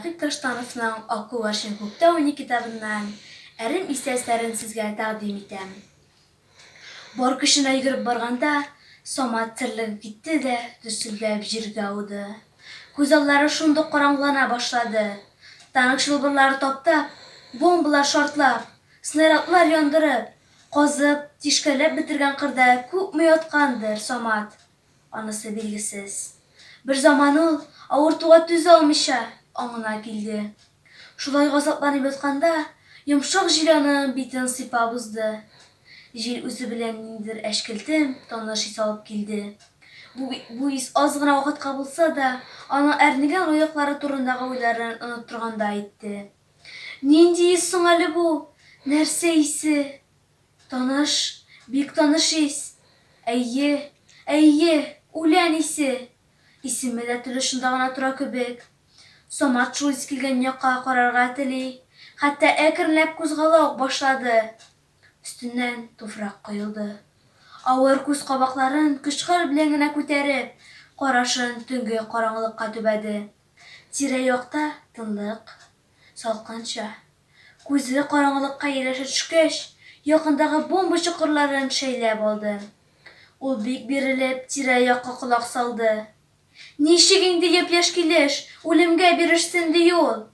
Рәфик Таштановның «Аку Варшин күктә уйный» китабыннан әрем истәсләрен сезгә тәкъдим итәм. Бар көченә йөгереп барганда, Самат терлегеп китте дә дөсселдәп җиргә ауды. Күз аллары шундук караңгылана башлады. Танк шылбырлары таптап, бомбалар шартлап, снарядлар яндырып, казып, тишкәләп бетергән кырда күпме яткандыр Самат. Анысы билгесез. Бер заман ул, авыртуга түзә алмыйча, аңына килде. Шулай газапланып ятканда, йомшак җил аның битен сыйпап узды. Җил үзе белән ниндидер әшкелтем, таныш ис алып килде. Бу ис аз гына вакытка булса да, аның әрнегән аяклары турындагы уйларын оныттыргандай итте. Нинди ис соң әле бу? Нәрсә исе? Таныш, бик таныш ис. Әйе, үлән исе. Исеме дә теле шунда гына тора кебек. Самат шул ис килгән якка карарга тели, хәтта әкренләп кузгала ук башлады. Өстеннән туфрак коелды. Авыр күз кабакларын көчкә белән генә күтәреп, карашын төнге караңгылыкка төбәде. Тирә-якта тынлык, салкынча. Күзе караңгылыкка еләшә төшкәч, якындагы бомба чокырларын шәйләп алды. Ул бик бирелеп тирә-якка колак салды. Ничек инде япь-яшь килеш, үлемгә бирешсен ди ул?